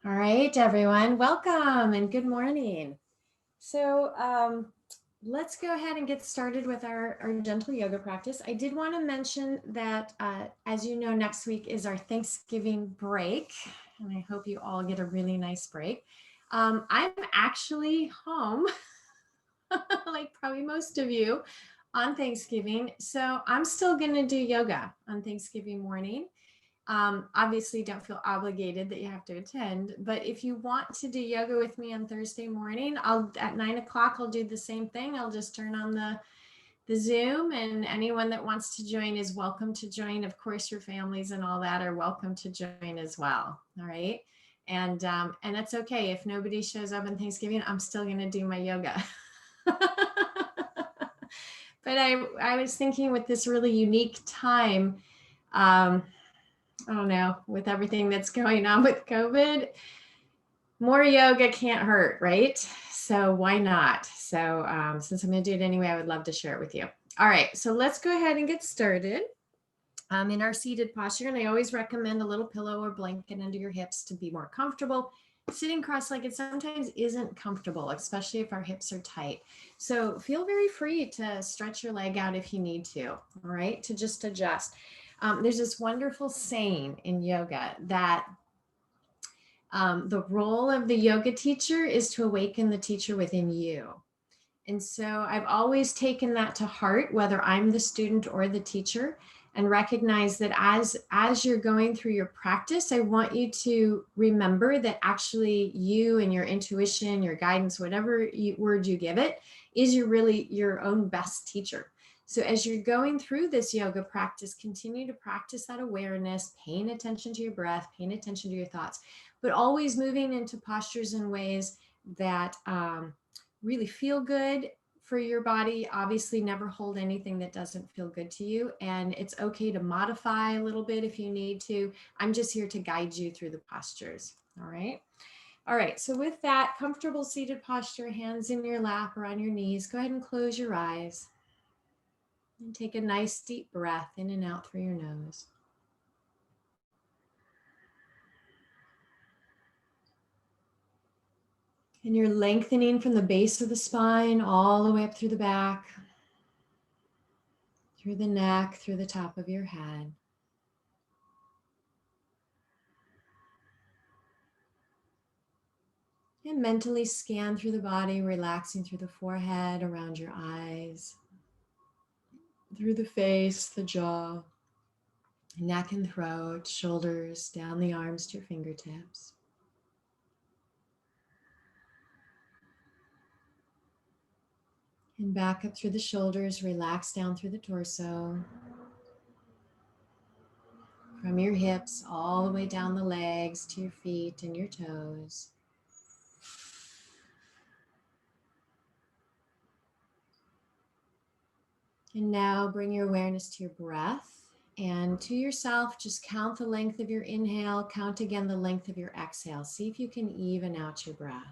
All right, everyone, welcome and good morning. So let's go ahead and get started with our gentle yoga practice. I did want to mention that, as you know, next week is our Thanksgiving break, and I hope you all get a really nice break. I'm actually home, like probably most of you, on Thanksgiving. So I'm still going to do yoga on Thanksgiving morning. Obviously, don't feel obligated that you have to attend, but if you want to do yoga with me on Thursday morning, I'll at 9 o'clock, I'll do the same thing. I'll just turn on the Zoom, and anyone that wants to join is welcome to join. Of course, your families and all that are welcome to join as well. All right. And it's okay if nobody shows up on Thanksgiving, I'm still going to do my yoga. But I was thinking with this really unique time, I don't know, with everything that's going on with COVID, more yoga can't hurt, right? So why not? So since I'm going to do it anyway, I would love to share it with you. All right, so let's go ahead and get started. In our seated posture, and I always recommend a little pillow or blanket under your hips to be more comfortable. Sitting cross-legged sometimes isn't comfortable, especially if our hips are tight. So feel very free to stretch your leg out if you need to, all right, to just adjust. There's this wonderful saying in yoga that the role of the yoga teacher is to awaken the teacher within you. And so I've always taken that to heart, whether I'm the student or the teacher, and recognize that as you're going through your practice, I want you to remember that actually you and your intuition, your guidance, whatever word you give it, is your own best teacher. So as you're going through this yoga practice, continue to practice that awareness, paying attention to your breath, paying attention to your thoughts, but always moving into postures and ways that really feel good for your body. Obviously, never hold anything that doesn't feel good to you. And it's okay to modify a little bit if you need to. I'm just here to guide you through the postures. All right. All right. So with that comfortable seated posture, hands in your lap or on your knees, go ahead and close your eyes and take a nice deep breath in and out through your nose. And you're lengthening from the base of the spine all the way up through the back, through the neck, through the top of your head. And mentally scan through the body, relaxing through the forehead, around your eyes, through the face, the jaw, neck and throat, shoulders, down the arms to your fingertips. And back up through the shoulders, relax down through the torso. From your hips all the way down the legs to your feet and your toes. And now bring your awareness to your breath, and to yourself, just count the length of your inhale, count again the length of your exhale. See if you can even out your breath.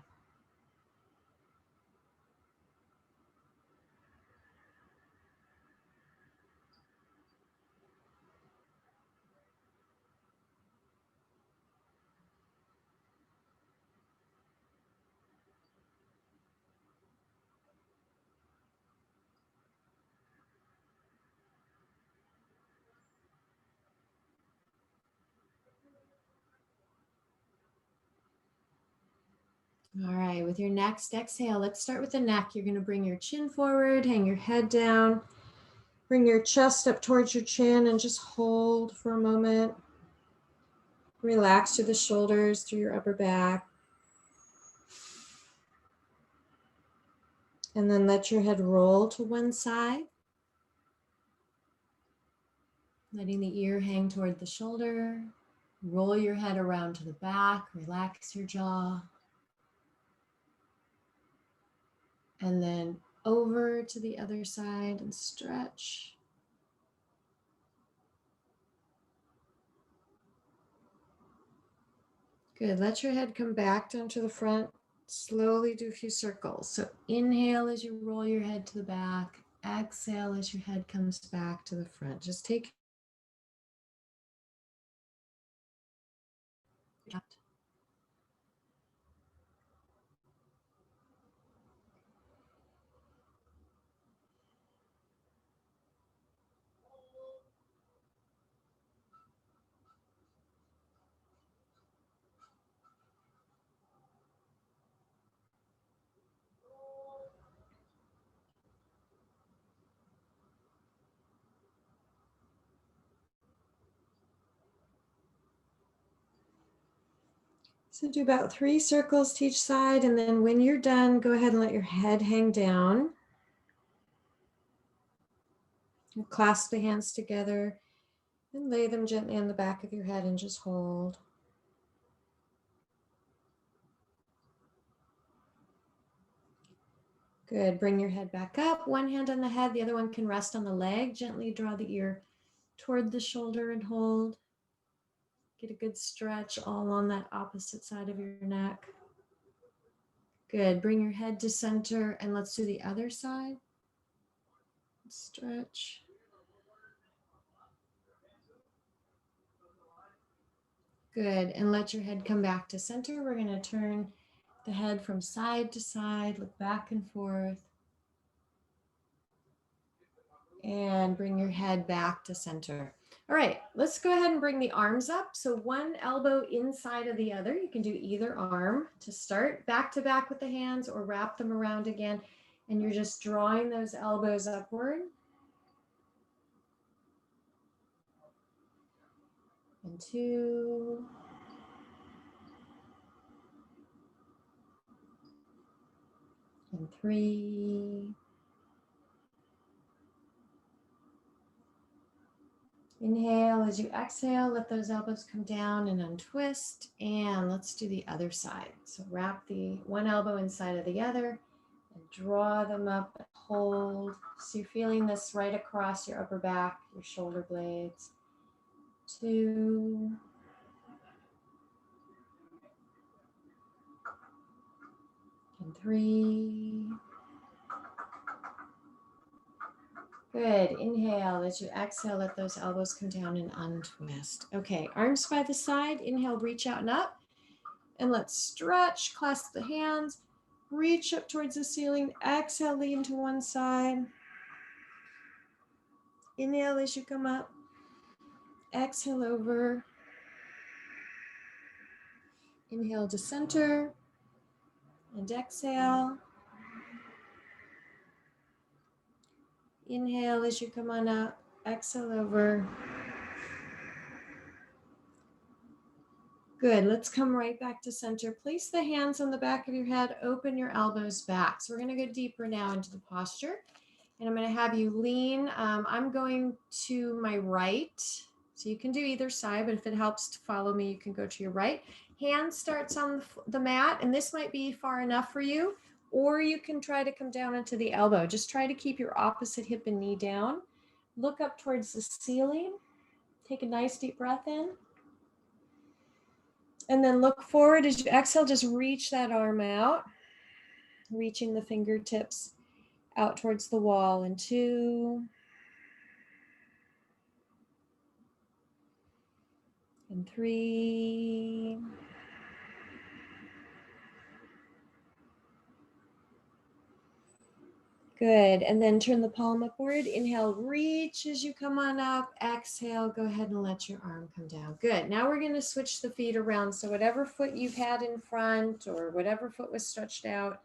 All right, with your next exhale, let's start with the neck. You're going to bring your chin forward, hang your head down, bring your chest up towards your chin, and just hold for a moment. Relax through the shoulders, through your upper back. And then let your head roll to one side, letting the ear hang toward the shoulder. Roll your head around to the back, relax your jaw. And then over to the other side and stretch. Good. Let your head come back down to the front. Slowly do a few circles. So inhale as you roll your head to the back. Exhale as your head comes back to the front. Just take So do about 3 circles to each side, and then when you're done, go ahead and let your head hang down. And clasp the hands together and lay them gently on the back of your head and just hold. Good. Bring your head back up. One hand on the head, the other one can rest on the leg. Gently draw the ear toward the shoulder and hold. Get a good stretch all on that opposite side of your neck. Good. Bring your head to center and let's do the other side. Stretch. Good. And let your head come back to center. We're going to turn the head from side to side, look back and forth. And bring your head back to center. All right, let's go ahead and bring the arms up. So one elbow inside of the other. You can do either arm to start, back to back with the hands or wrap them around again. And you're just drawing those elbows upward. And 2. And 3. Inhale as you exhale, let those elbows come down and untwist. And let's do the other side. So wrap the one elbow inside of the other and draw them up and hold. So you're feeling this right across your upper back, your shoulder blades. 2. And 3. Good. Inhale. As you exhale, let those elbows come down and untwist. Okay, arms by the side. Inhale, reach out and up. And let's stretch, clasp the hands, reach up towards the ceiling. Exhale, lean to one side. Inhale as you come up. Exhale over. Inhale to center. And exhale. Inhale as you come on up. Exhale over. Good. Let's come right back to center. Place the hands on the back of your head. Open your elbows back. So we're going to go deeper now into the posture. And I'm going to have you lean. I'm going to my right. So you can do either side, but if it helps to follow me, you can go to your right. Hand starts on the mat, and this might be far enough for you, or you can try to come down into the elbow. Just try to keep your opposite hip and knee down. Look up towards the ceiling. Take a nice deep breath in. And then look forward as you exhale, just reach that arm out, reaching the fingertips out towards the wall. And 2. And 3. Good. And then turn the palm upward. Inhale, reach as you come on up. Exhale, go ahead and let your arm come down. Good. Now we're going to switch the feet around. So whatever foot you've had in front or whatever foot was stretched out,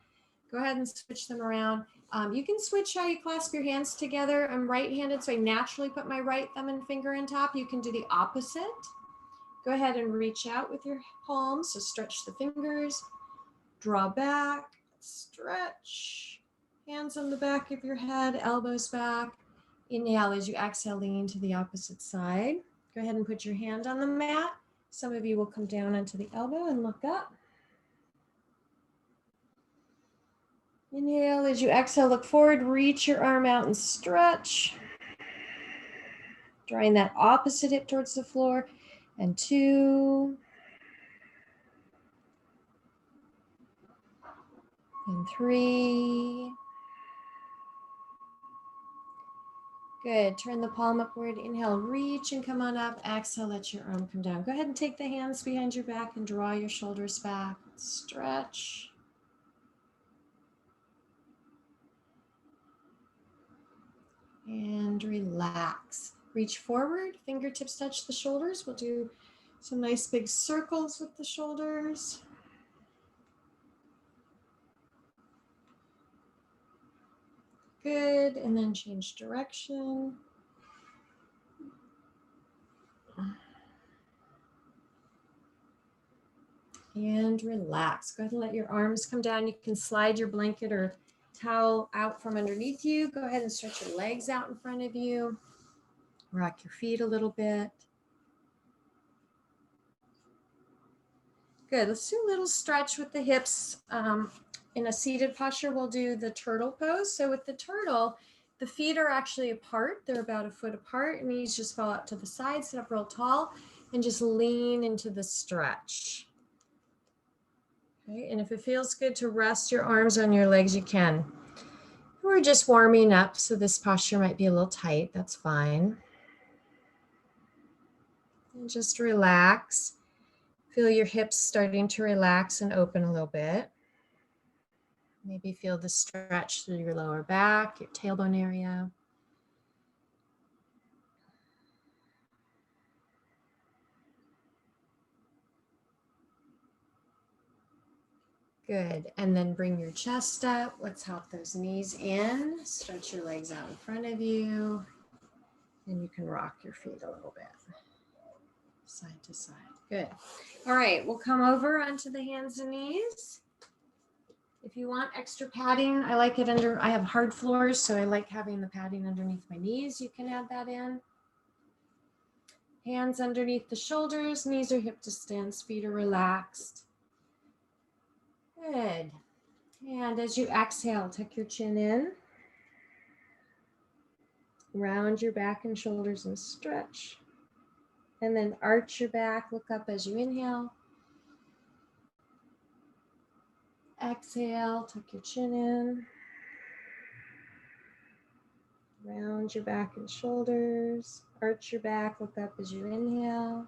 go ahead and switch them around. You can switch how you clasp your hands together. I'm right-handed, so I naturally put my right thumb and finger on top. You can do the opposite. Go ahead and reach out with your palms. So stretch the fingers, draw back, stretch. Hands on the back of your head, elbows back. Inhale as you exhale, lean to the opposite side. Go ahead and put your hand on the mat. Some of you will come down onto the elbow and look up. Inhale as you exhale, look forward, reach your arm out and stretch. Drawing that opposite hip towards the floor. And 2. And 3. Good. Turn the palm upward. Inhale, reach and come on up. Exhale, let your arm come down. Go ahead and take the hands behind your back and draw your shoulders back. Stretch. And relax. Reach forward. Fingertips touch the shoulders. We'll do some nice big circles with the shoulders. Good. And then change direction. and relax. Go ahead and let your arms come down. You can slide your blanket or towel out from underneath you. Go ahead and stretch your legs out in front of you. Rock your feet a little bit. Good. Let's do a little stretch with the hips. In a seated posture, we'll do the turtle pose. So with the turtle, the feet are actually apart. They're about a foot apart. Knees just fall out to the side. Sit up real tall and just lean into the stretch. Okay. And if it feels good to rest your arms on your legs, you can. We're just warming up, so this posture might be a little tight. That's fine. And just relax. Feel your hips starting to relax and open a little bit. Maybe feel the stretch through your lower back, your tailbone area. Good. And then bring your chest up. Let's hop those knees in. Stretch your legs out in front of you. And you can rock your feet a little bit. Side to side. Good. All right. We'll come over onto the hands and knees. If you want extra padding, I like it under, I have hard floors, so I like having the padding underneath my knees. You can add that in. Hands underneath the shoulders, knees are hip distance, feet are relaxed. Good. And as you exhale, tuck your chin in. Round your back and shoulders and stretch. And then arch your back, look up as you inhale. Exhale, tuck your chin in. Round your back and shoulders. Arch your back, look up as you inhale.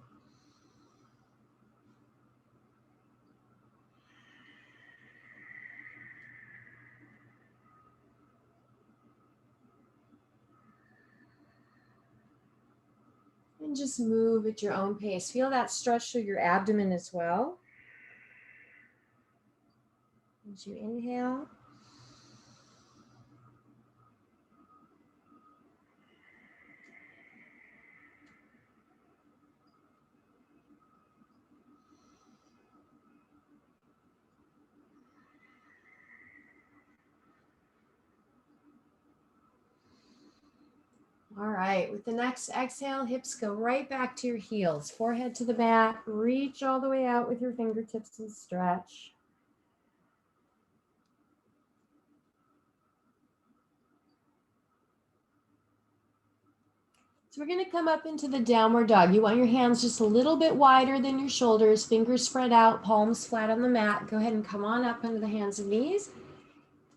And just move at your own pace. Feel that stretch through your abdomen as well. As you inhale. All right, with the next exhale, hips go right back to your heels, forehead to the mat, reach all the way out with your fingertips and stretch. So we're going to come up into the downward dog. You want your hands just a little bit wider than your shoulders, fingers spread out, palms flat on the mat. Go ahead and come on up under the hands and knees.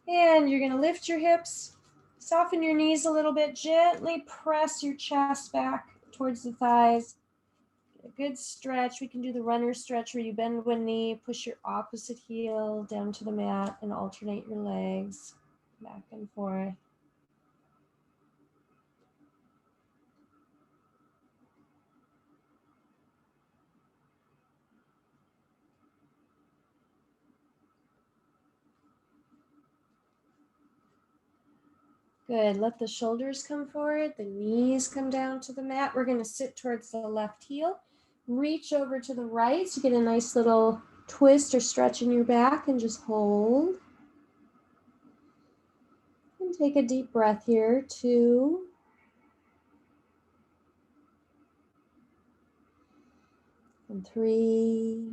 And you're going to lift your hips, soften your knees a little bit, gently press your chest back towards the thighs. A good stretch. We can do the runner stretch where you bend one knee, push your opposite heel down to the mat and alternate your legs back and forth. Good. Let the shoulders come forward, the knees come down to the mat. We're going to sit towards the left heel. Reach over to the right to get a nice little twist or stretch in your back and just hold. And take a deep breath here. 2. And 3.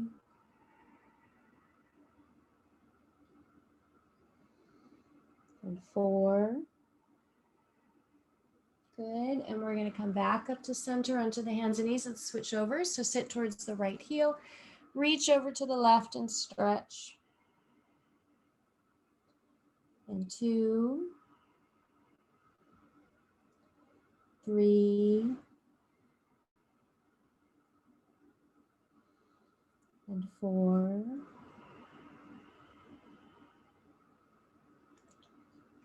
And 4. Good, and we're going to come back up to center onto the hands and knees and switch over. So sit towards the right heel, reach over to the left and stretch. And 2, 3, and 4.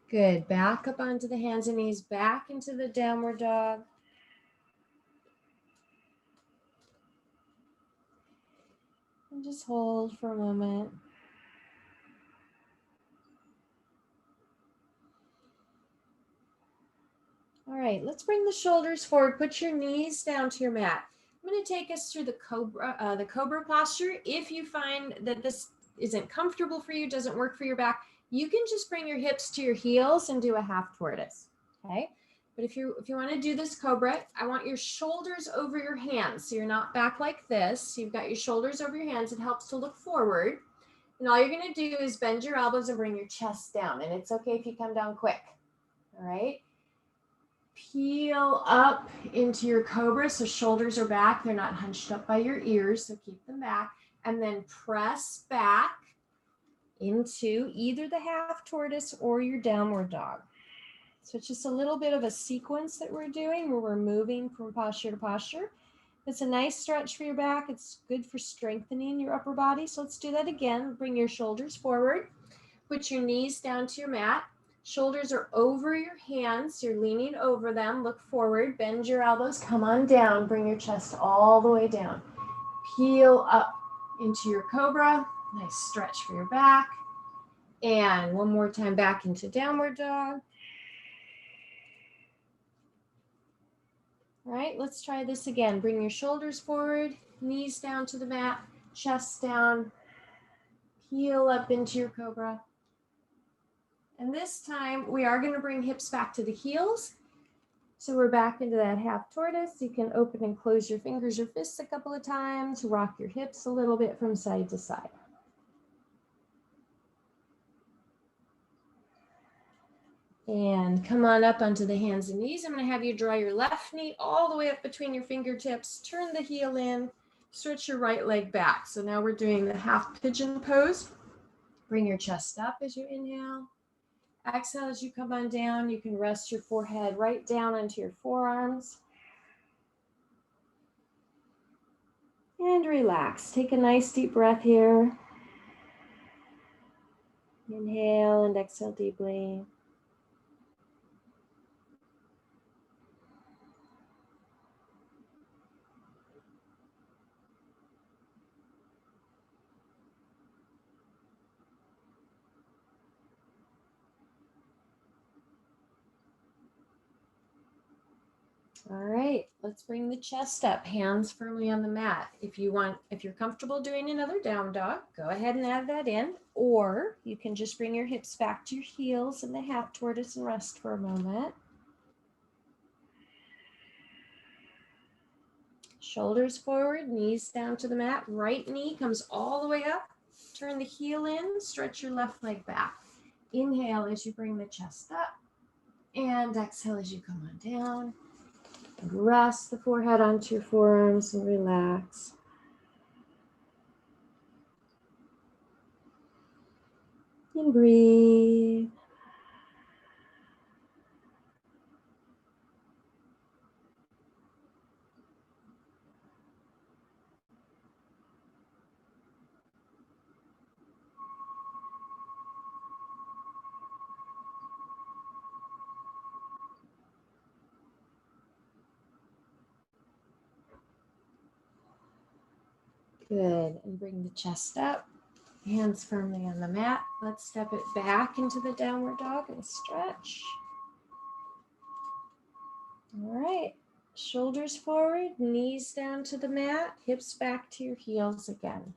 Good, back up onto the hands and knees, back into the downward dog. And just hold for a moment. All right, let's bring the shoulders forward. Put your knees down to your mat. I'm going to take us through the cobra posture. If you find that this isn't comfortable for you, doesn't work for your back, you can just bring your hips to your heels and do a half tortoise. Okay. But if you want to do this cobra, I want your shoulders over your hands. So you're not back like this. You've got your shoulders over your hands. It helps to look forward. And all you're going to do is bend your elbows and bring your chest down. And it's okay if you come down quick. All right. Peel up into your cobra. So shoulders are back. They're not hunched up by your ears. So keep them back. And then press back into either the half tortoise or your downward dog. So it's just a little bit of a sequence that we're doing where we're moving from posture to posture. It's a nice stretch for your back. It's good for strengthening your upper body. So let's do that again. Bring your shoulders forward. Put your knees down to your mat. Shoulders are over your hands. You're leaning over them. Look forward. Bend your elbows. Come on down. Bring your chest all the way down. Peel up into your cobra. Nice stretch for your back. And one more time back into downward dog. All right, let's try this again. Bring your shoulders forward, knees down to the mat, chest down, peel up into your cobra. And this time we are going to bring hips back to the heels. So we're back into that half tortoise. You can open and close your fingers or fists a couple of times, rock your hips a little bit from side to side. And come on up onto the hands and knees. I'm going to have you draw your left knee all the way up between your fingertips. Turn the heel in. Stretch your right leg back. So now we're doing the half pigeon pose. Bring your chest up as you inhale. Exhale as you come on down. You can rest your forehead right down onto your forearms. And relax. Take a nice deep breath here. Inhale and exhale deeply. All right, let's bring the chest up, hands firmly on the mat. If you're comfortable doing another down dog, go ahead and add that in, or you can just bring your hips back to your heels in the half tortoise and rest for a moment. Shoulders forward, knees down to the mat. Right knee comes all the way up. Turn the heel in, stretch your left leg back. Inhale as you bring the chest up, and exhale as you come on down. And rest the forehead onto your forearms and relax. And breathe. Good, and bring the chest up, hands firmly on the mat. Let's step it back into the downward dog and stretch. All right, shoulders forward, knees down to the mat, hips back to your heels again.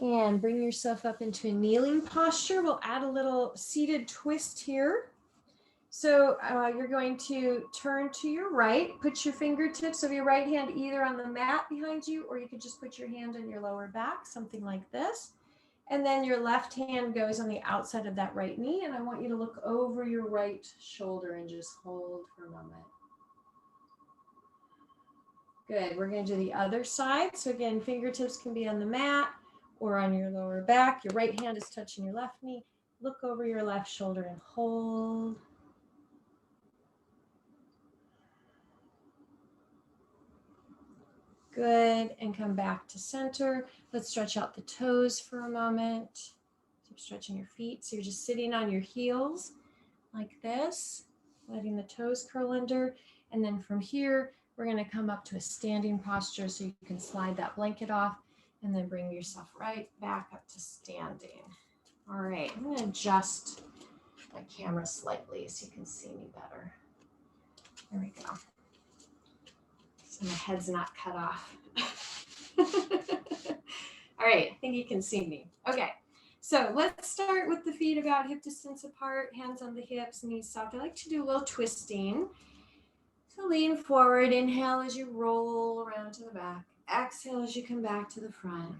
And bring yourself up into a kneeling posture. We'll add a little seated twist here. So you're going to turn to your right, put your fingertips of your right hand either on the mat behind you, or you could just put your hand on your lower back, something like this. And then your left hand goes on the outside of that right knee. And I want you to look over your right shoulder and just hold for a moment. Good, we're going to do the other side. So again, fingertips can be on the mat or on your lower back. Your right hand is touching your left knee. Look over your left shoulder and hold. Good, and come back to center. Let's stretch out the toes for a moment. Keep stretching your feet. So you're just sitting on your heels like this, letting the toes curl under. And then from here, we're going to come up to a standing posture so you can slide that blanket off and then bring yourself right back up to standing. All right, I'm gonna adjust my camera slightly so you can see me better. There we go. So my head's not cut off. All right, I think you can see me. Okay, so let's start with the feet about hip distance apart, hands on the hips, knees soft. I like to do a little twisting. So lean forward, inhale as you roll around to the back. Exhale as you come back to the front.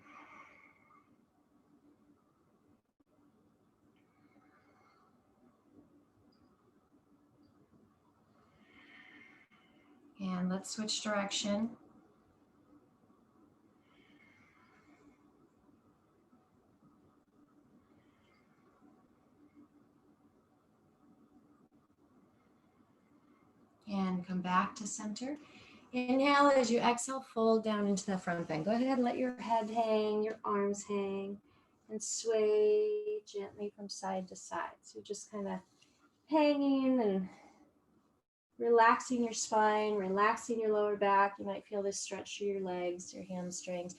And let's switch direction. And come back to center. Inhale as you exhale, fold down into that front bend. Go ahead and let your head hang, your arms hang, and sway gently from side to side. So just kind of hanging and relaxing your spine, relaxing your lower back. You might feel this stretch through your legs, your hamstrings.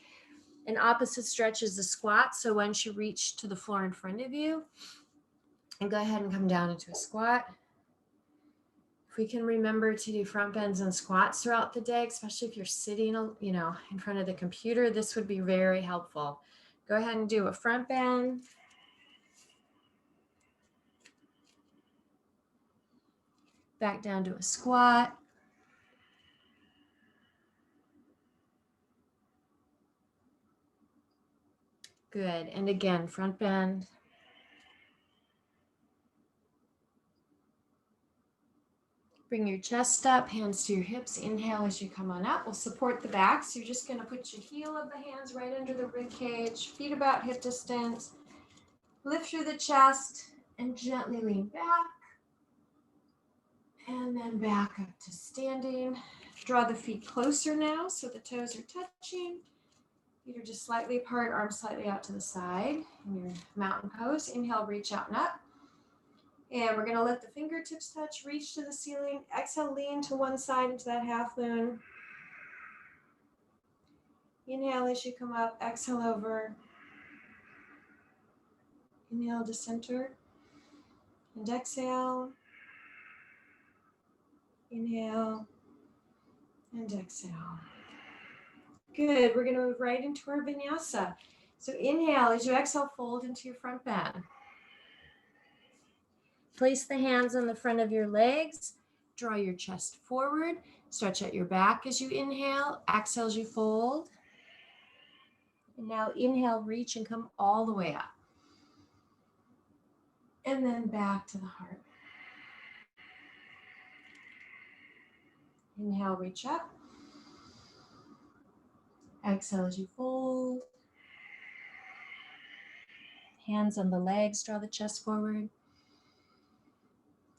An opposite stretch is the squat. So once you reach to the floor in front of you, and go ahead and come down into a squat. If we can remember to do front bends and squats throughout the day, especially if you're sitting, in front of the computer, this would be very helpful. Go ahead and do a front bend. Back down to a squat. Good. And again, front bend. Bring your chest up, hands to your hips. Inhale as you come on up. We'll support the back. So you're just going to put your heel of the hands right under the rib cage, feet about hip distance. Lift through the chest and gently lean back. And then back up to standing. Draw the feet closer now so the toes are touching. Feet are just slightly apart, arms slightly out to the side in your mountain pose. Inhale, reach out and up. And we're going to let the fingertips touch, reach to the ceiling. Exhale, lean to one side into that half moon. Inhale as you come up, exhale over. Inhale to center. And exhale. Inhale. And exhale. Good. We're going to move right into our vinyasa. So inhale as you exhale, fold into your front bend. Place the hands on the front of your legs. Draw your chest forward. Stretch out your back as you inhale. Exhale as you fold. And now inhale, reach and come all the way up. And then back to the heart. Inhale, reach up. Exhale as you fold. Hands on the legs, draw the chest forward.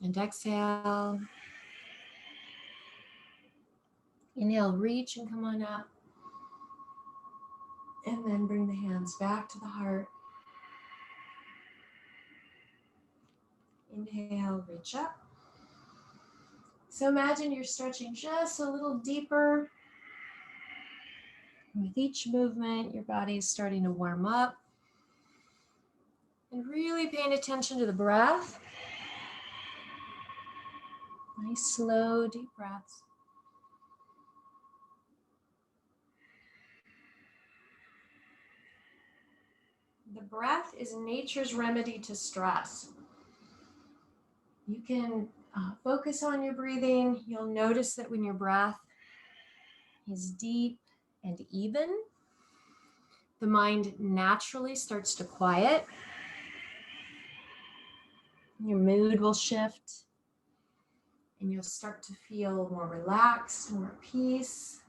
And exhale. Inhale, reach and come on up. And then bring the hands back to the heart. Inhale, reach up. So imagine you're stretching just a little deeper. With each movement, your body is starting to warm up. And really paying attention to the breath. Nice, slow, deep breaths. The breath is nature's remedy to stress. You can focus on your breathing. You'll notice that when your breath is deep and even, the mind naturally starts to quiet. Your mood will shift, and you'll start to feel more relaxed, more at peace.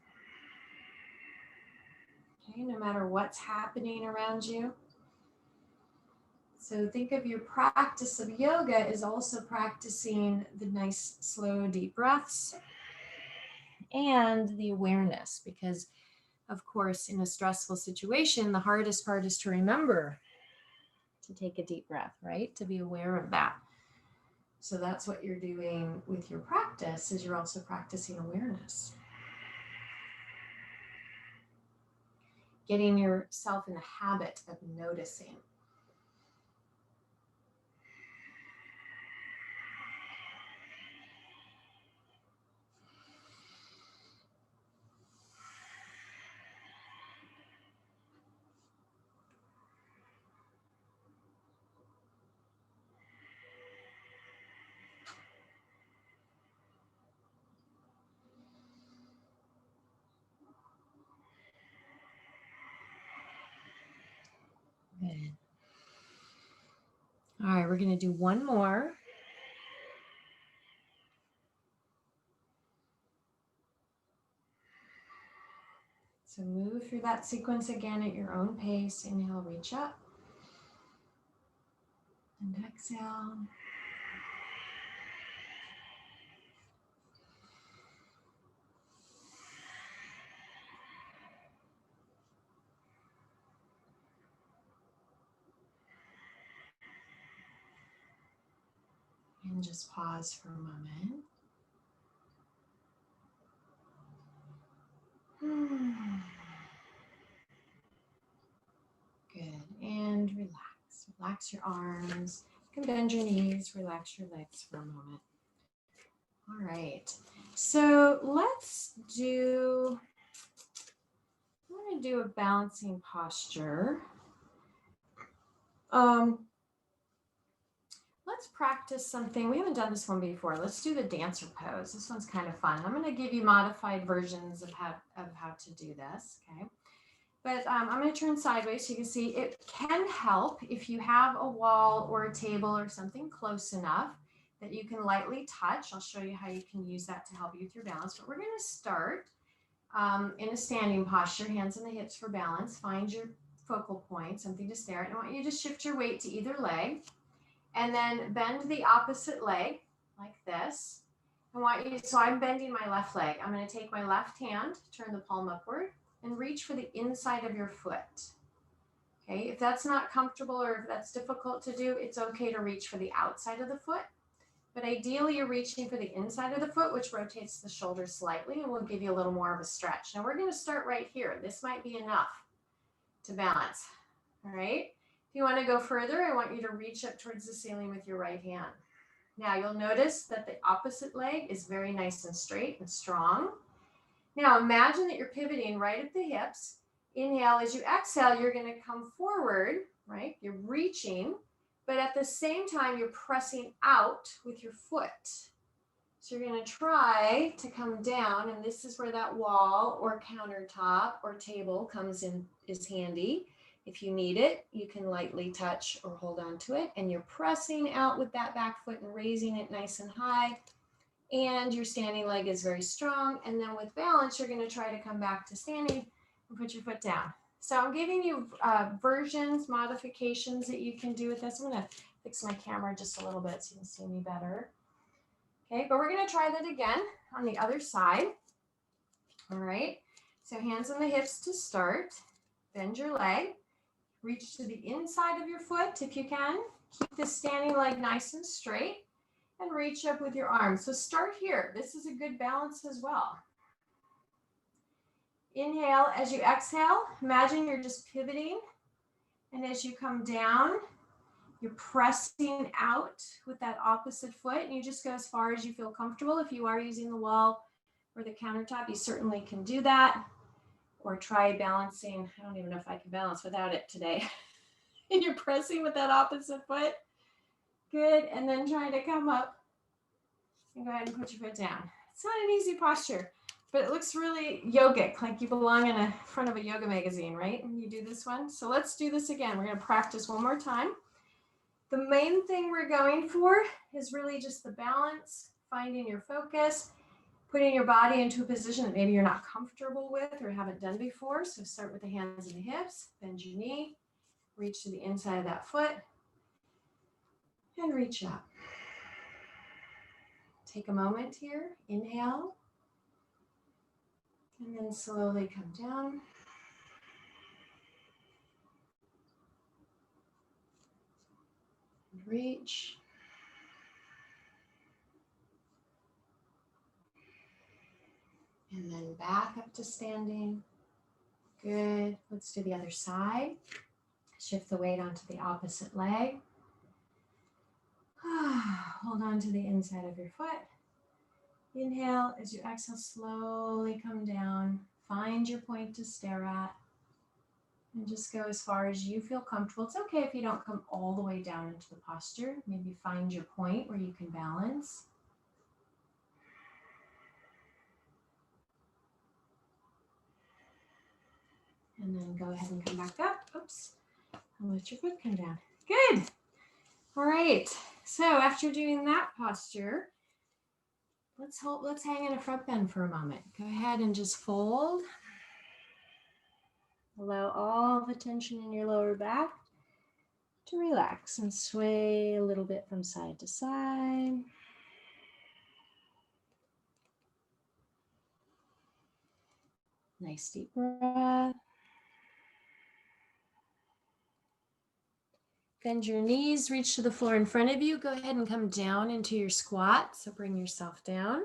Okay, no matter what's happening around you. So think of your practice of yoga as also practicing the nice, slow, deep breaths and the awareness, because of course, in a stressful situation, the hardest part is to remember to take a deep breath, right? To be aware of that. So that's what you're doing with your practice, is you're also practicing awareness. Getting yourself in the habit of noticing. Good. All right, we're going to do one more. So move through that sequence again at your own pace. Inhale, reach up. And exhale. And just pause for a moment. Good. And relax. Relax your arms. You can bend your knees. Relax your legs for a moment. All right. So let's do, I'm going to do a balancing posture. Let's practice something. We haven't done this one before. Let's do the dancer pose. This one's kind of fun. I'm going to give you modified versions of how to do this. Okay. But I'm going to turn sideways so you can see it can help if you have a wall or a table or something close enough that you can lightly touch. I'll show you how you can use that to help you with your balance. But we're going to start in a standing posture, hands on the hips for balance. Find your focal point, something to stare at. I want you to shift your weight to either leg and then bend the opposite leg like this. I want you, so I'm bending my left leg. I'm going to take my left hand, turn the palm upward, and reach for the inside of your foot. Okay, if that's not comfortable or if that's difficult to do, it's okay to reach for the outside of the foot. But ideally, you're reaching for the inside of the foot, which rotates the shoulders slightly and will give you a little more of a stretch. Now we're going to start right here. This might be enough to balance. All right. If you want to go further, I want you to reach up towards the ceiling with your right hand. Now you'll notice that the opposite leg is very nice and straight and strong. Now imagine that you're pivoting right at the hips. Inhale, as you exhale, you're going to come forward, right? You're reaching, but at the same time, you're pressing out with your foot. So you're going to try to come down, and this is where that wall or countertop or table comes in, is handy. If you need it, you can lightly touch or hold on to it, and you're pressing out with that back foot and raising it nice and high. And your standing leg is very strong. And then with balance, you're going to try to come back to standing and put your foot down. So I'm giving you versions, modifications that you can do with this. I'm going to fix my camera just a little bit so you can see me better. Okay, but we're going to try that again on the other side. All right, so hands on the hips to start. Bend your leg. Reach to the inside of your foot if you can. Keep the standing leg nice and straight. And reach up with your arms. So start here. This is a good balance as well. Inhale as you exhale. Imagine you're just pivoting. And as you come down, you're pressing out with that opposite foot. And you just go as far as you feel comfortable. If you are using the wall or the countertop, you certainly can do that. Or try balancing. I don't even know if I can balance without it today. And you're pressing with that opposite foot. Good. And then try to come up. And go ahead and put your foot down. It's not an easy posture, but it looks really yogic, like you belong in front of a yoga magazine, right? When you do this one. So let's do this again. We're going to practice one more time. The main thing we're going for is really just the balance, finding your focus, putting your body into a position that maybe you're not comfortable with or haven't done before. So start with the hands and the hips, bend your knee, reach to the inside of that foot, and reach up. Take a moment here, inhale, and then slowly come down. And reach. And then back up to standing. Good. Let's do the other side. Shift the weight onto the opposite leg. Hold on to the inside of your foot. Inhale, as you exhale, slowly come down. Find your point to stare at. And just go as far as you feel comfortable. It's okay if you don't come all the way down into the posture. Maybe find your point where you can balance. And then go ahead and come back up. Oops. And let your foot come down. Good. All right. So after doing that posture, let's hang in a front bend for a moment. Go ahead and just fold. Allow all the tension in your lower back to relax and sway a little bit from side to side. Nice deep breath. Bend your knees, reach to the floor in front of you. Go ahead and come down into your squat. So bring yourself down.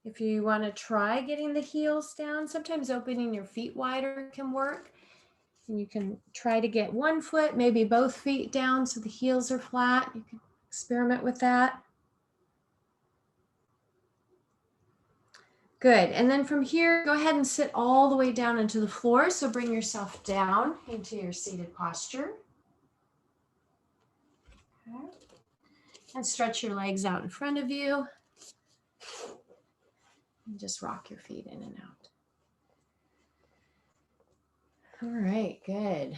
If you want to try getting the heels down, sometimes opening your feet wider can work. And you can try to get one foot, maybe both feet down so the heels are flat. You can experiment with that. Good. And then from here, go ahead and sit all the way down into the floor. So bring yourself down into your seated posture. Okay. And stretch your legs out in front of you. And just rock your feet in and out. All right, good.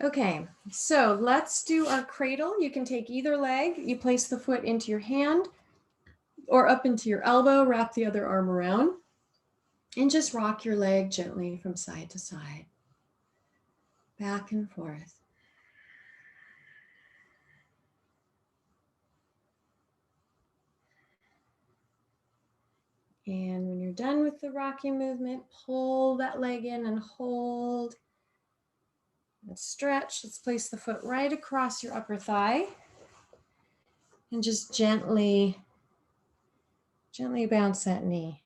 Okay, so let's do our cradle. You can take either leg. You place the foot into your hand or up into your elbow, wrap the other arm around, and just rock your leg gently from side to side, back and forth. And when you're done with the rocking movement, pull that leg in and hold. And stretch. Let's place the foot right across your upper thigh. And just gently bounce that knee.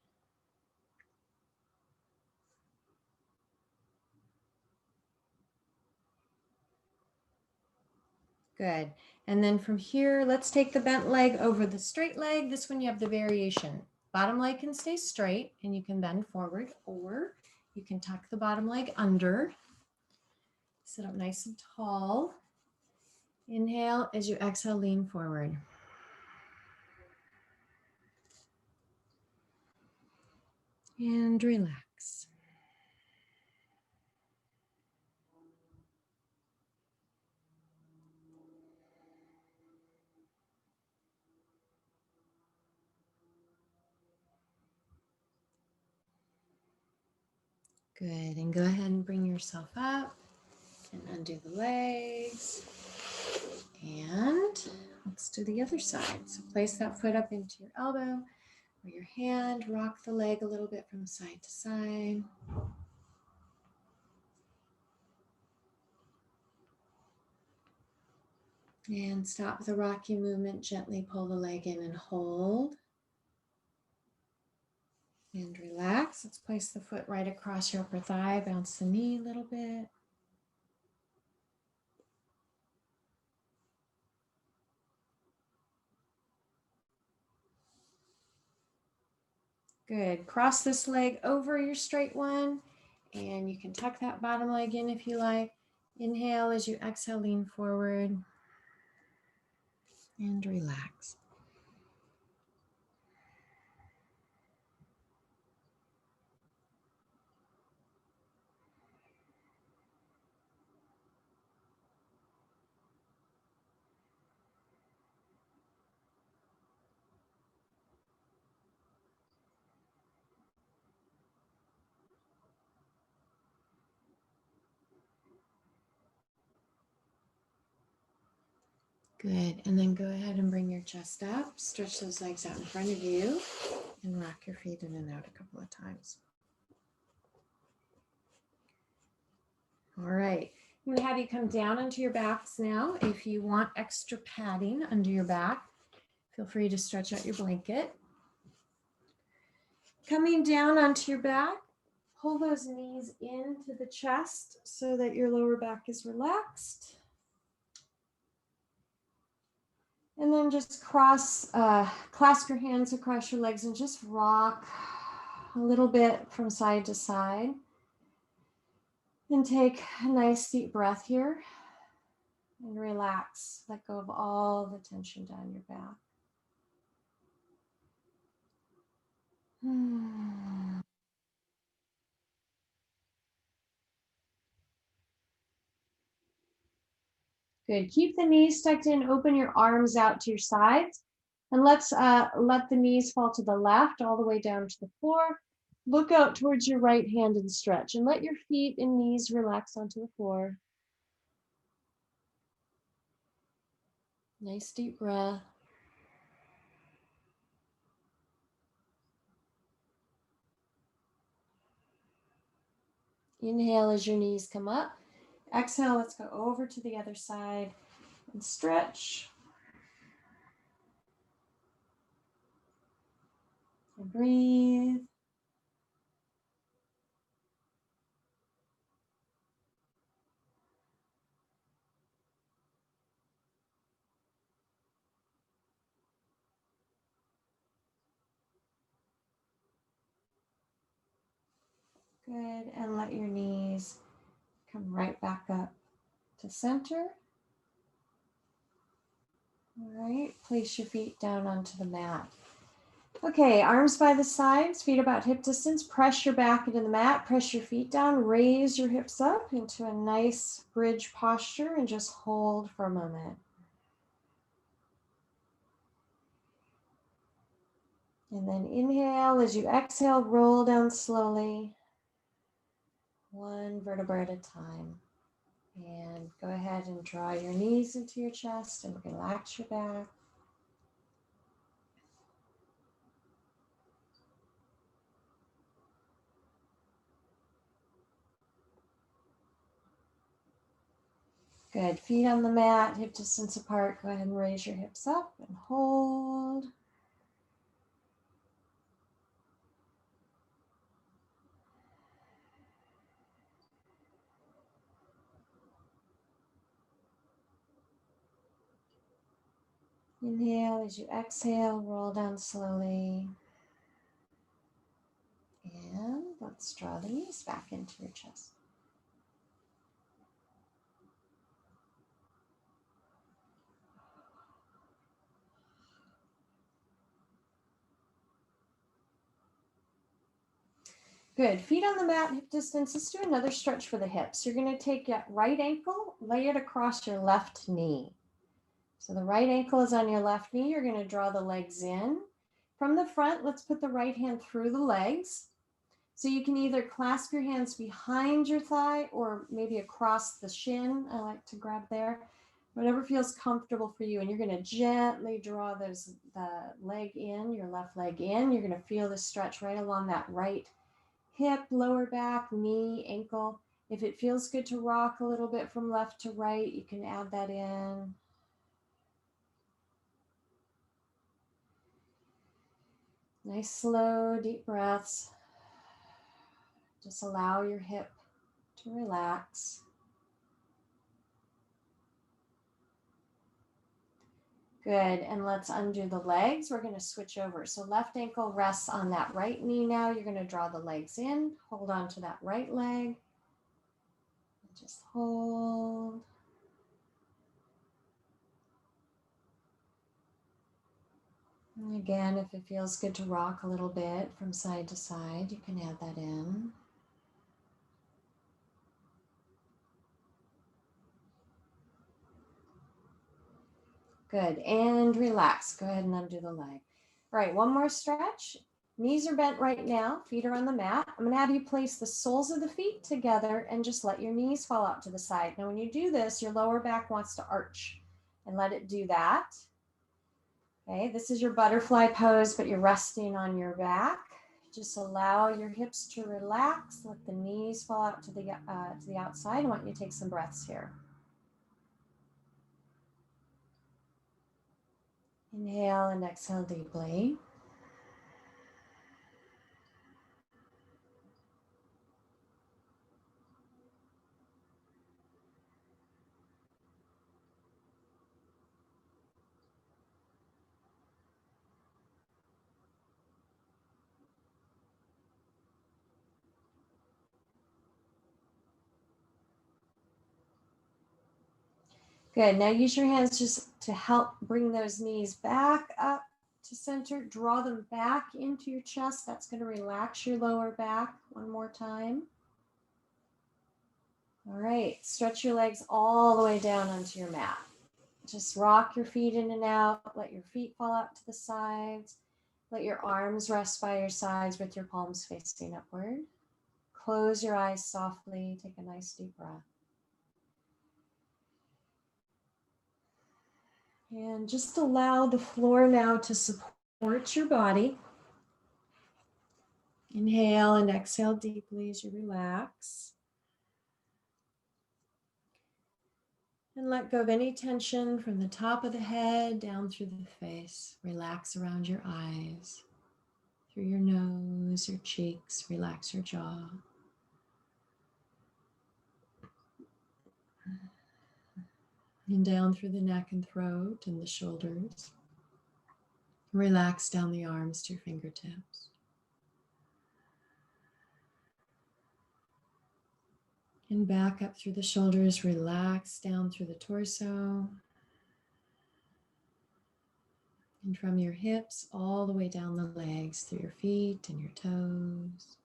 Good. And then from here, let's take the bent leg over the straight leg. This one you have the variation. Bottom leg can stay straight and you can bend forward, or you can tuck the bottom leg under. Sit up nice and tall. Inhale, as you exhale, lean forward. And relax. Good, and go ahead and bring yourself up and undo the legs. And let's do the other side. So place that foot up into your elbow or your hand, rock the leg a little bit from side to side. And stop the rocking movement, gently pull the leg in and hold. And relax. Let's place the foot right across your upper thigh, bounce the knee a little bit. Good. Cross this leg over your straight one, and you can tuck that bottom leg in if you like. Inhale, as you exhale, lean forward and relax. Good, and then go ahead and bring your chest up, stretch those legs out in front of you, and rock your feet in and out a couple of times. All right, I'm going to have you come down onto your backs now. If you want extra padding under your back, feel free to stretch out your blanket. Coming down onto your back, pull those knees into the chest so that your lower back is relaxed. And then just clasp your hands across your legs and just rock a little bit from side to side. And take a nice deep breath here and relax. Let go of all the tension down your back. Good. Keep the knees tucked in. Open your arms out to your sides. And let's let the knees fall to the left all the way down to the floor. Look out towards your right hand and stretch. And let your feet and knees relax onto the floor. Nice deep breath. Inhale as your knees come up. Exhale, let's go over to the other side and stretch. And breathe. Good. And let your knees come right back up to center. All right. Place your feet down onto the mat. Okay, arms by the sides, feet about hip distance. Press your back into the mat, press your feet down, raise your hips up into a nice bridge posture and just hold for a moment. And then inhale, as you exhale, roll down slowly, one vertebra at a time. And go ahead and draw your knees into your chest and relax your back. Good. Feet on the mat, hip distance apart. Go ahead and raise your hips up and hold. Inhale, as you exhale, roll down slowly. And let's draw the knees back into your chest. Good. Feet on the mat, hip distance. Let's do another stretch for the hips. You're going to take that right ankle, lay it across your left knee. So the right ankle is on your left knee. You're going to draw the legs in. From the front, let's put the right hand through the legs. So you can either clasp your hands behind your thigh or maybe across the shin. I like to grab there. Whatever feels comfortable for you. And you're going to gently draw the leg in, your left leg in. You're going to feel the stretch right along that right hip, lower back, knee, ankle. If it feels good to rock a little bit from left to right, you can add that in. Nice, slow, deep breaths. Just allow your hip to relax. Good, and let's undo the legs. We're going to switch over. So left ankle rests on that right knee now. You're going to draw the legs in, hold on to that right leg. Just hold. And again, if it feels good to rock a little bit from side to side, you can add that in. Good, and relax. Go ahead and undo the leg. All right, one more stretch. Knees are bent right now, feet are on the mat. I'm gonna have you place the soles of the feet together and just let your knees fall out to the side. Now, when you do this, your lower back wants to arch and let it do that. Okay, this is your butterfly pose, but you're resting on your back. Just allow your hips to relax. Let the knees fall out to the outside. I want you to take some breaths here. Inhale and exhale deeply. Good. Now use your hands just to help bring those knees back up to center. Draw them back into your chest. That's going to relax your lower back. One more time. All right, stretch your legs all the way down onto your mat. Just rock your feet in and out. Let your feet fall out to the sides. Let your arms rest by your sides with your palms facing upward. Close your eyes softly. Take a nice deep breath. And just allow the floor now to support your body. Inhale and exhale deeply as you relax. And let go of any tension from the top of the head down through the face. Relax around your eyes, through your nose, your cheeks. Relax your jaw. And down through the neck and throat and the shoulders. Relax down the arms to your fingertips. And back up through the shoulders. Relax down through the torso. And from your hips all the way down the legs, through your feet and your toes.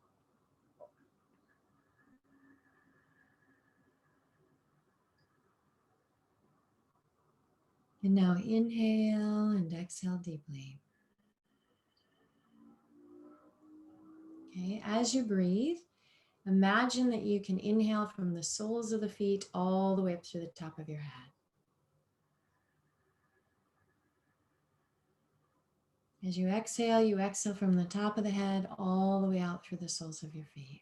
And now inhale and exhale deeply. Okay, as you breathe, imagine that you can inhale from the soles of the feet all the way up to the top of your head. As you exhale from the top of the head all the way out through the soles of your feet.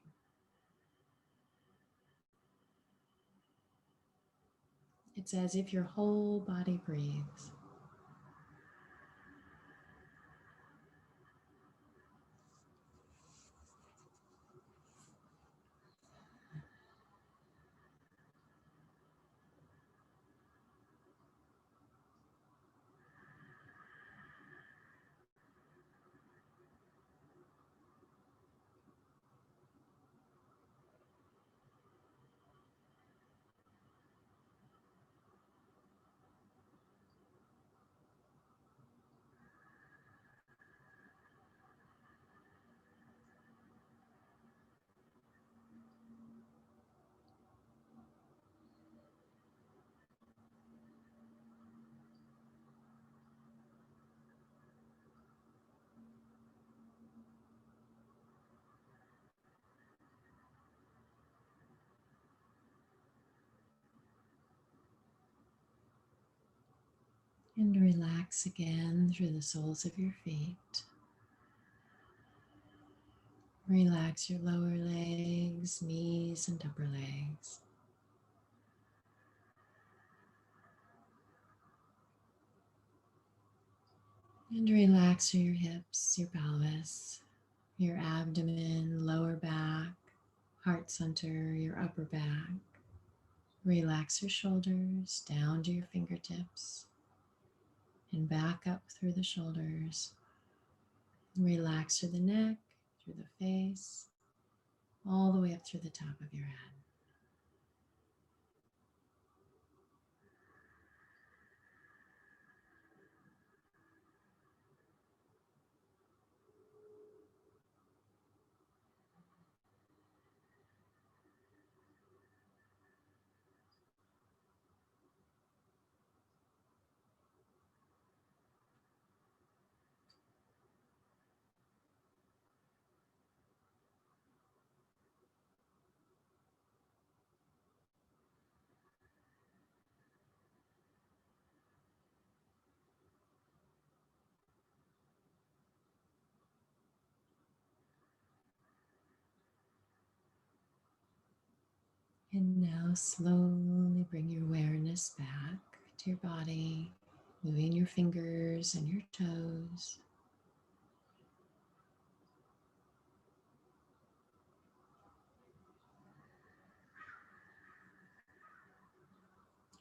It's as if your whole body breathes. And relax again through the soles of your feet. Relax your lower legs, knees, and upper legs. And relax through your hips, your pelvis, your abdomen, lower back, heart center, your upper back. Relax your shoulders down to your fingertips and back up through the shoulders. Relax through the neck, through the face, all the way up through the top of your head. And now slowly bring your awareness back to your body, moving your fingers and your toes.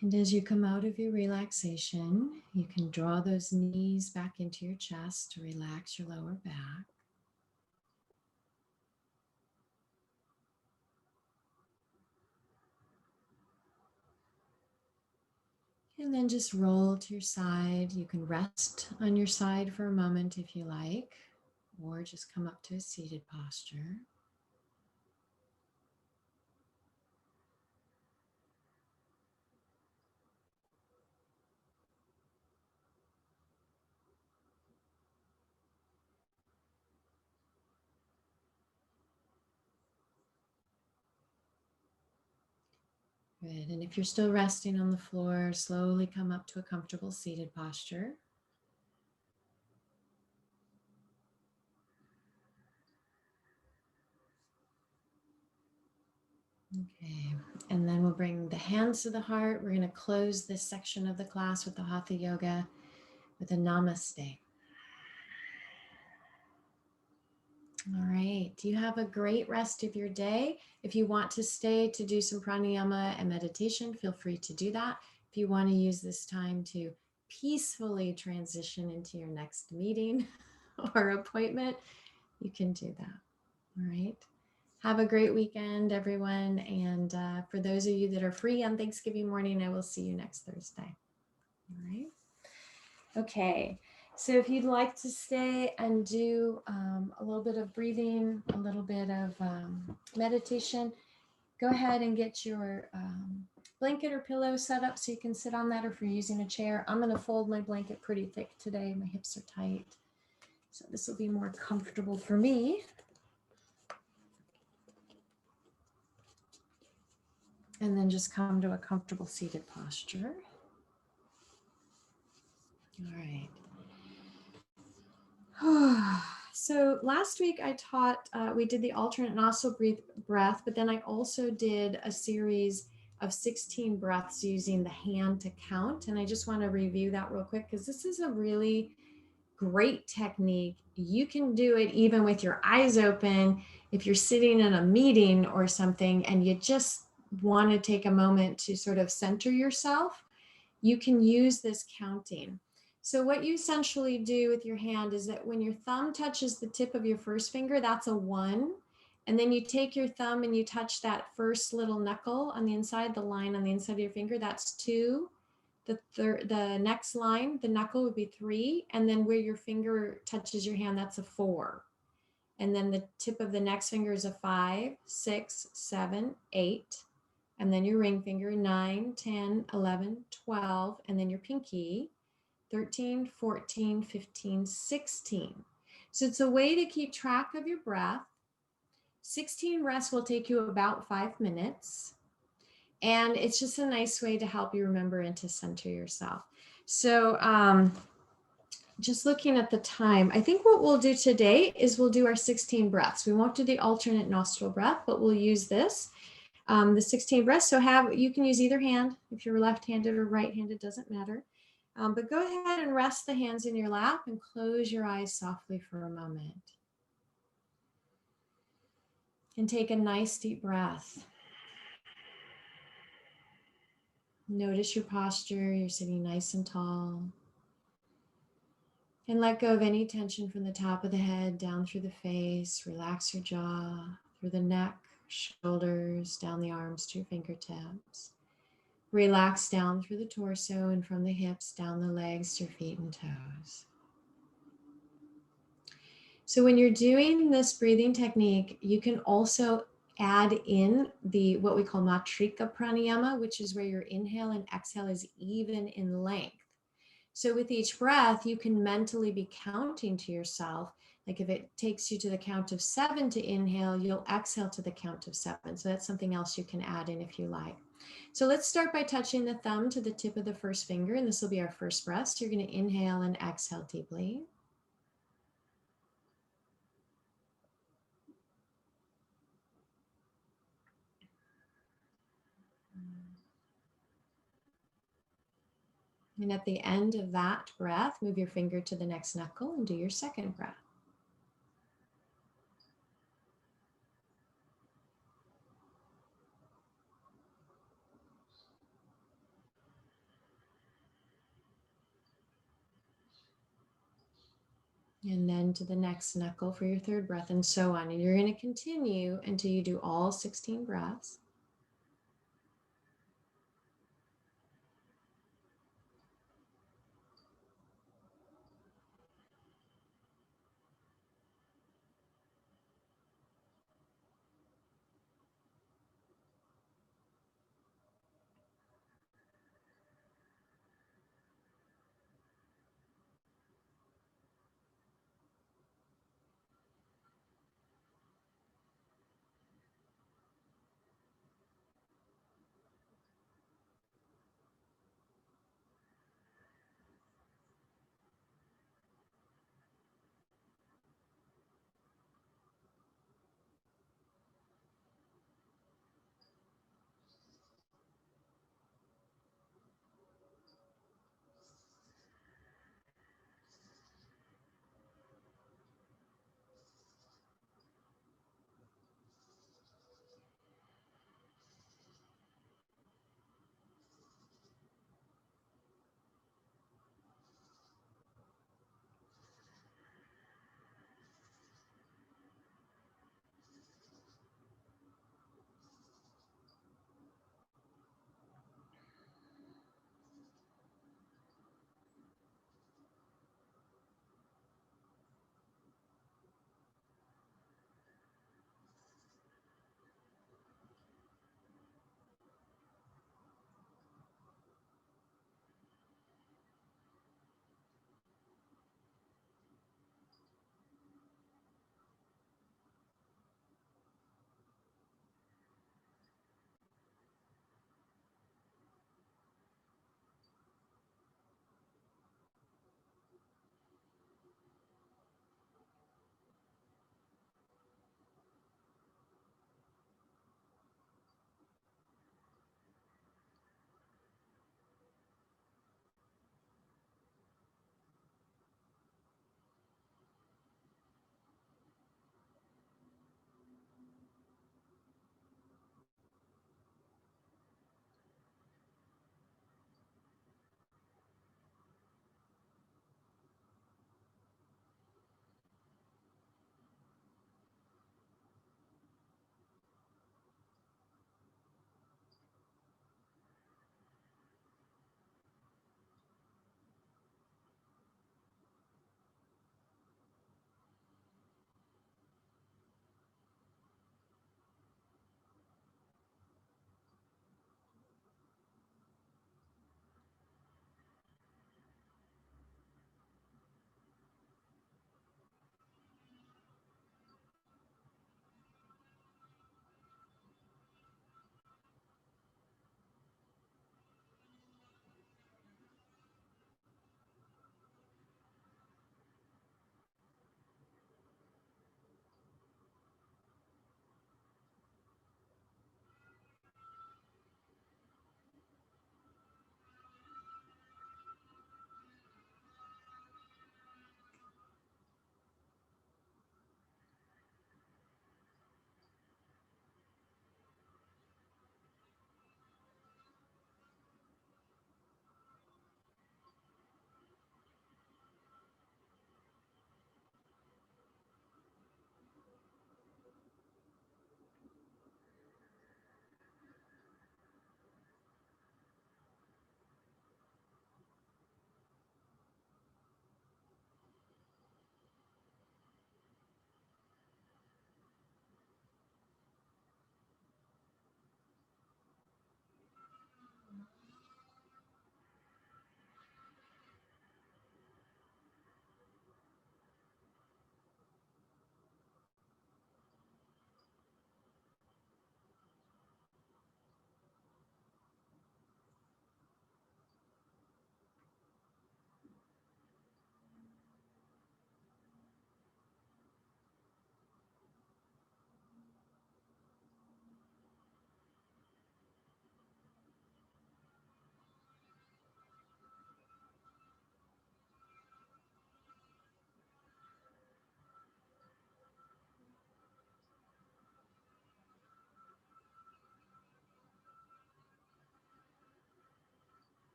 And as you come out of your relaxation, you can draw those knees back into your chest to relax your lower back. And then just roll to your side. You can rest on your side for a moment if you like, or just come up to a seated posture. Good. And if you're still resting on the floor, slowly come up to a comfortable seated posture. Okay, and then we'll bring the hands to the heart. We're going to close this section of the class with the Hatha Yoga with a namaste. All right, you have a great rest of your day. If you want to stay to do some pranayama and meditation, feel free to do that. If you want to use this time to peacefully transition into your next meeting or appointment, you can do that. All right. Have a great weekend, everyone. And for those of you that are free on Thanksgiving morning, I will see you next Thursday. All right. Okay. So if you'd like to stay and do a little bit of breathing, a little bit of meditation, go ahead and get your blanket or pillow set up so you can sit on that, or if you're using a chair. I'm going to fold my blanket pretty thick today. My hips are tight. So this will be more comfortable for me. And then just come to a comfortable seated posture. All right. So last week I taught, we did the alternate nostril breath, but then I also did a series of 16 breaths using the hand to count. And I just want to review that real quick because this is a really great technique. You can do it even with your eyes open if you're sitting in a meeting or something and you just want to take a moment to sort of center yourself. You can use this counting. So what you essentially do with your hand is that when your thumb touches the tip of your first finger, that's a 1. And then you take your thumb and you touch that first little knuckle on the inside, the line on the inside of your finger, that's 2. The next line, the knuckle would be 3. And then where your finger touches your hand, that's a 4. And then the tip of the next finger is a 5, 6, 7, 8. And then your ring finger, 9, 10, 11, 12. And then your pinky, 13, 14, 15, 16. So it's a way to keep track of your breath. 16 breaths will take you about 5 minutes. And it's just a nice way to help you remember and to center yourself. So just looking at the time, I think what we'll do today is we'll do our 16 breaths. We won't do the alternate nostril breath, but we'll use this, the 16 breaths. So you can use either hand. If you're left-handed or right-handed, doesn't matter. But go ahead and rest the hands in your lap and close your eyes softly for a moment. And take a nice deep breath. Notice your posture. You're sitting nice and tall. And let go of any tension from the top of the head down through the face. Relax your jaw, through the neck, shoulders, down the arms to your fingertips. Relax down through the torso and from the hips down the legs to your feet and toes. So when you're doing this breathing technique, you can also add in what we call matrika pranayama, which is where your inhale and exhale is even in length. So with each breath, you can mentally be counting to yourself. Like if it takes you to the count of 7 to inhale, you'll exhale to the count of 7. So that's something else you can add in if you like. So let's start by touching the thumb to the tip of the first finger, and this will be our first breath. So you're going to inhale and exhale deeply. And at the end of that breath, move your finger to the next knuckle and do your second breath. And then to the next knuckle for your third breath, and so on. And you're going to continue until you do all 16 breaths.